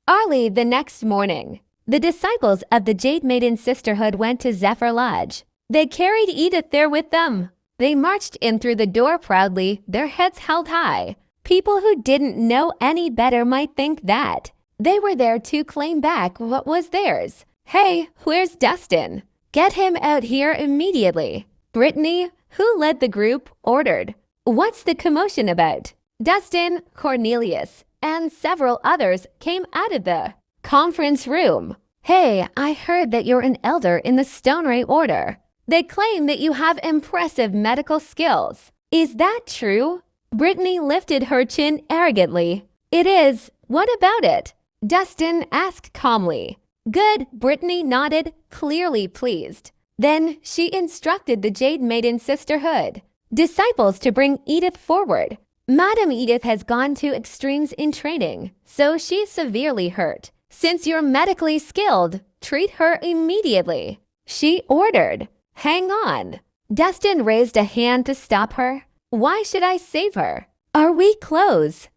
Early the next morning, the disciples of the Jade Maiden Sisterhood went to Zephyr Lodge. They carried Edith there with them. They marched in through the door proudly, their heads held high. People who didn't know any better might think that they were there to claim back what was theirs. Hey, where's Dustin? Get him out here immediately. Brittany, who led the group, ordered. What's the commotion about? Dustin, Cornelius, and several others came out of the conference room. Hey, I heard that you're an elder in the Stone Ray Order. They claim that you have impressive medical skills. Is that true? Brittany lifted her chin arrogantly. It is. What about it? Dustin asked calmly. Good, Brittany nodded, clearly pleased. Then she instructed the Jade Maiden Sisterhood disciples to bring Edith forward. Madam Edith has gone to extremes in training, so she's severely hurt. Since you're medically skilled, treat her immediately. She ordered. Hang on. Dustin raised a hand to stop her. Why should I save her? Are we close?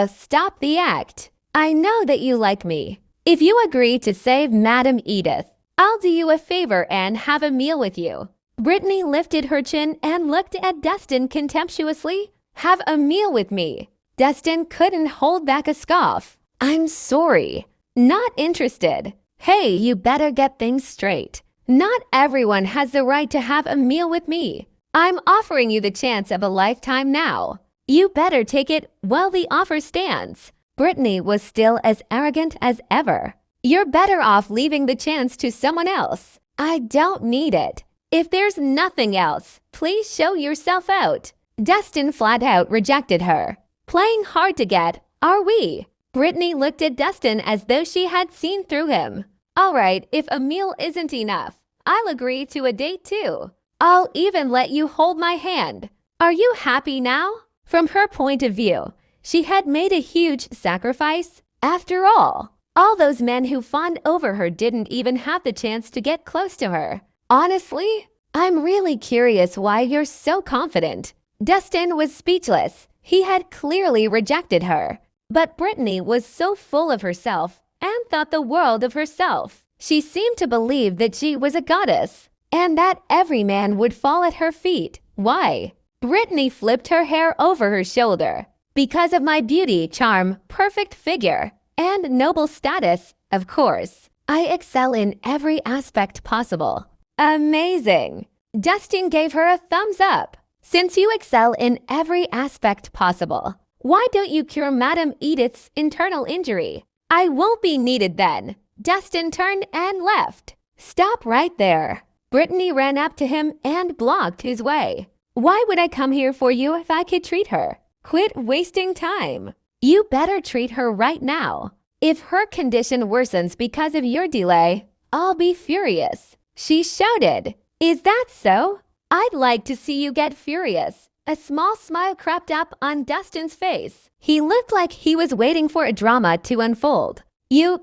Stop the act. I know that you like me. If you agree to save Madam Edith, I'll do you a favor and have a meal with you. Brittany lifted her chin and looked at Dustin contemptuously. Have a meal with me. Dustin couldn't hold back a scoff. I'm sorry. Not interested. Hey, you better get things straight. Not everyone has the right to have a meal with me. I'm offering you the chance of a lifetime now. You better take it while the offer stands. Brittany was still as arrogant as ever. You're better off leaving the chance to someone else. I don't need it. If there's nothing else, please show yourself out. Dustin flat out rejected her. Playing hard to get, are we? Brittany looked at Dustin as though she had seen through him. All right, if a meal isn't enough, I'll agree to a date too. I'll even let you hold my hand. Are you happy now? From her point of view, she had made a huge sacrifice. After all those men who fawned over her didn't even have the chance to get close to her. Honestly, I'm really curious why you're so confident. Dustin was speechless. He had clearly rejected her. But Brittany was so full of herself and thought the world of herself. She seemed to believe that she was a goddess and that every man would fall at her feet. Why? Brittany flipped her hair over her shoulder. Because of my beauty, charm, perfect figure, and noble status, of course. I excel in every aspect possible. Amazing. Dustin gave her a thumbs up. Since you excel in every aspect possible, why don't you cure Madam Edith's internal injury? I won't be needed then. Dustin turned and left. Stop right there. Brittany ran up to him and blocked his way. Why would I come here for you if I could treat her? Quit wasting time. You better treat her right now. If her condition worsens because of your delay, I'll be furious. She shouted. Is that so? I'd like to see you get furious. A small smile crept up on Dustin's face. He looked like he was waiting for a drama to unfold.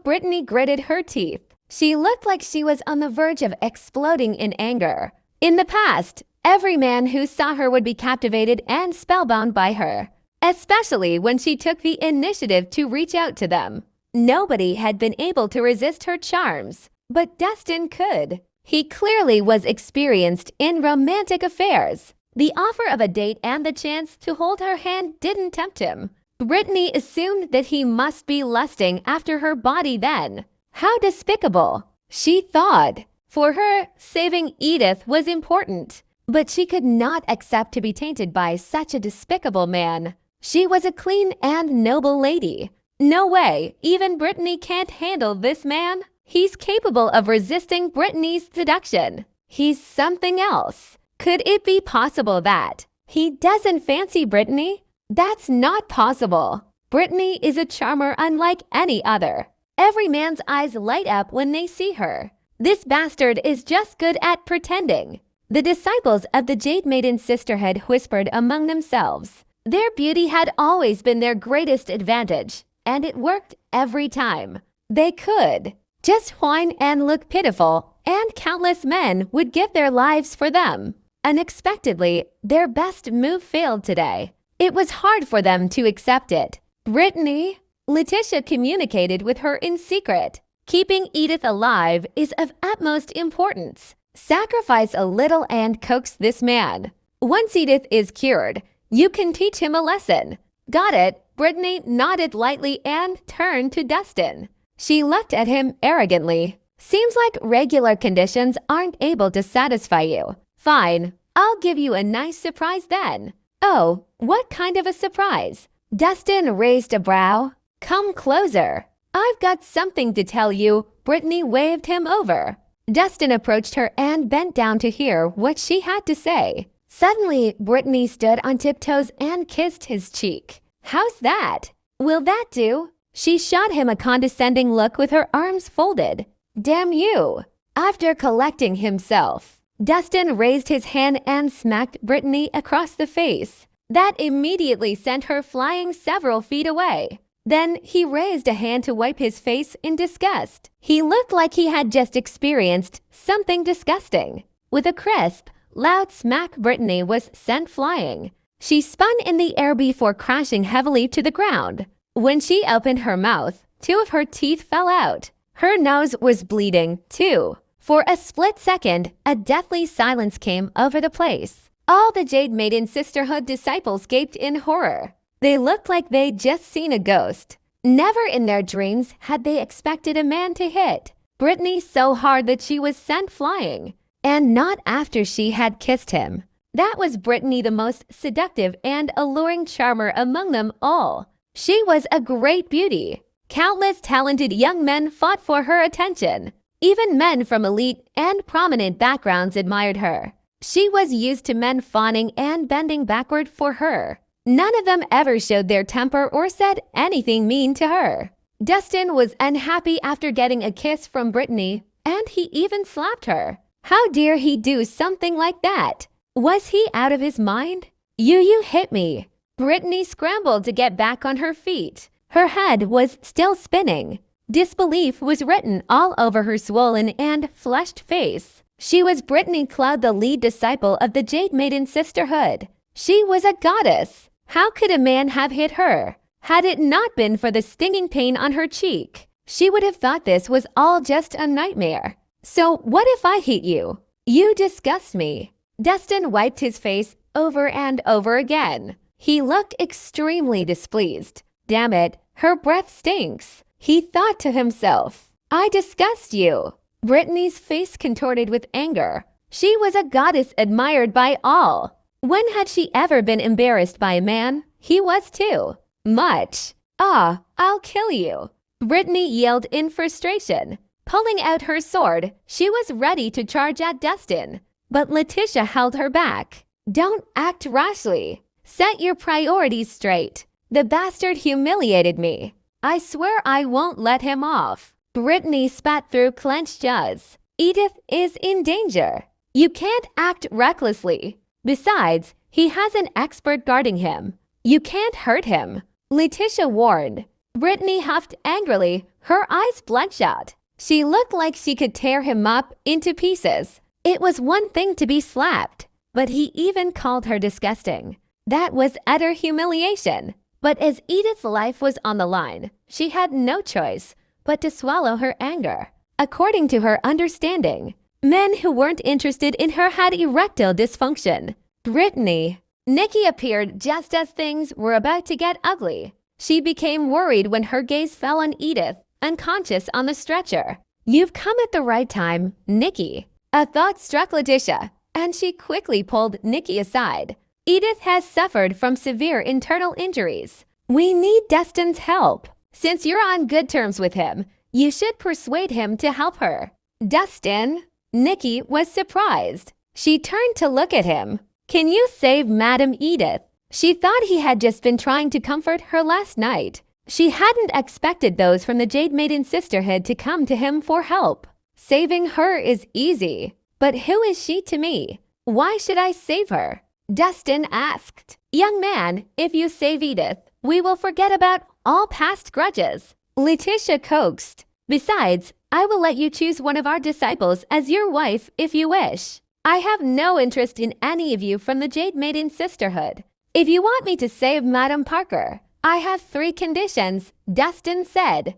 Brittany gritted her teeth. She looked like she was on the verge of exploding in anger. In the past, every man who saw her would be captivated and spellbound by her, especially when she took the initiative to reach out to them. Nobody had been able to resist her charms, but Dustin could. He clearly was experienced in romantic affairs. The offer of a date and the chance to hold her hand didn't tempt him. Brittany assumed that he must be lusting after her body then. How despicable, she thought. For her, saving Edith was important, but she could not accept to be tainted by such a despicable man. She was a clean and noble lady. No way, even Brittany can't handle this man. He's capable of resisting Brittany's seduction. He's something else. Could it be possible that he doesn't fancy Brittany? That's not possible. Brittany is a charmer unlike any other. Every man's eyes light up when they see her. This bastard is just good at pretending. The disciples of the Jade Maiden Sisterhood whispered among themselves. Their beauty had always been their greatest advantage, and it worked every time. They could just whine and look pitiful, and countless men would give their lives for them. Unexpectedly, their best move failed today. It was hard for them to accept it. Brittany, Letitia communicated with her in secret. Keeping Edith alive is of utmost importance. Sacrifice a little and coax this man. Once Edith is cured, you can teach him a lesson. Got it? Brittany nodded lightly and turned to Dustin. She looked at him arrogantly. Seems like regular conditions aren't able to satisfy you. Fine, I'll give you a nice surprise then. Oh, what kind of a surprise? Dustin raised a brow. Come closer. I've got something to tell you. Brittany waved him over. Dustin approached her and bent down to hear what she had to say. Suddenly, Brittany stood on tiptoes and kissed his cheek. How's that? Will that do? She shot him a condescending look with her arms folded. Damn you. After collecting himself, Dustin raised his hand and smacked Brittany across the face. That immediately sent her flying several feet away. Then he raised a hand to wipe his face in disgust. He looked like he had just experienced something disgusting. With a crisp, loud smack, Brittany was sent flying. She spun in the air before crashing heavily to the ground. When she opened her mouth, 2 of her teeth fell out. Her nose was bleeding, too. For a split second, a deathly silence came over the place. All the Jade Maiden Sisterhood disciples gaped in horror. They looked like they'd just seen a ghost. Never in their dreams had they expected a man to hit Brittany so hard that she was sent flying. And not after she had kissed him. That was Brittany, the most seductive and alluring charmer among them all. She was a great beauty. Countless talented young men fought for her attention. Even men from elite and prominent backgrounds admired her. She was used to men fawning and bending backward for her. None of them ever showed their temper or said anything mean to her. Dustin was unhappy after getting a kiss from Brittany, and he even slapped her. How dare he do something like that? Was he out of his mind? You hit me. Brittany scrambled to get back on her feet. Her head was still spinning. Disbelief was written all over her swollen and flushed face. She was Brittany Cloud, the lead disciple of the Jade Maiden Sisterhood. She was a goddess. How could a man have hit her? Had it not been for the stinging pain on her cheek, she would have thought this was all just a nightmare. So what if I hit you? You disgust me. Dustin wiped his face over and over again. He looked extremely displeased. Damn it, her breath stinks. He thought to himself, I disgust you. Brittany's face contorted with anger. She was a goddess admired by all. When had she ever been embarrassed by a man? He was too. Much. Ah, I'll kill you. Brittany yelled in frustration. Pulling out her sword, she was ready to charge at Dustin. But Letitia held her back. Don't act rashly. Set your priorities straight. The bastard humiliated me. I swear I won't let him off. Brittany spat through clenched jaws. Edith is in danger. You can't act recklessly. Besides, he has an expert guarding him. You can't hurt him. Letitia warned. Brittany huffed angrily, her eyes bloodshot. She looked like she could tear him up into pieces. It was one thing to be slapped, but he even called her disgusting. That was utter humiliation. But as Edith's life was on the line, she had no choice but to swallow her anger. According to her understanding, men who weren't interested in her had erectile dysfunction. Brittany. Nikki appeared just as things were about to get ugly. She became worried when her gaze fell on Edith, unconscious on the stretcher. You've come at the right time, Nikki. A thought struck Letitia, and she quickly pulled Nikki aside. Edith has suffered from severe internal injuries. We need Dustin's help. Since you're on good terms with him, you should persuade him to help her. Dustin? Nikki was surprised. She turned to look at him. Can you save Madam Edith? She thought he had just been trying to comfort her last night. She hadn't expected those from the Jade Maiden Sisterhood to come to him for help. Saving her is easy. But who is she to me? Why should I save her? Dustin asked. Young man, if you save Edith, we will forget about all past grudges. Letitia coaxed. Besides, I will let you choose one of our disciples as your wife if you wish. I have no interest in any of you from the Jade Maiden Sisterhood. If you want me to save Madam Parker, I have 3 conditions, Dustin said.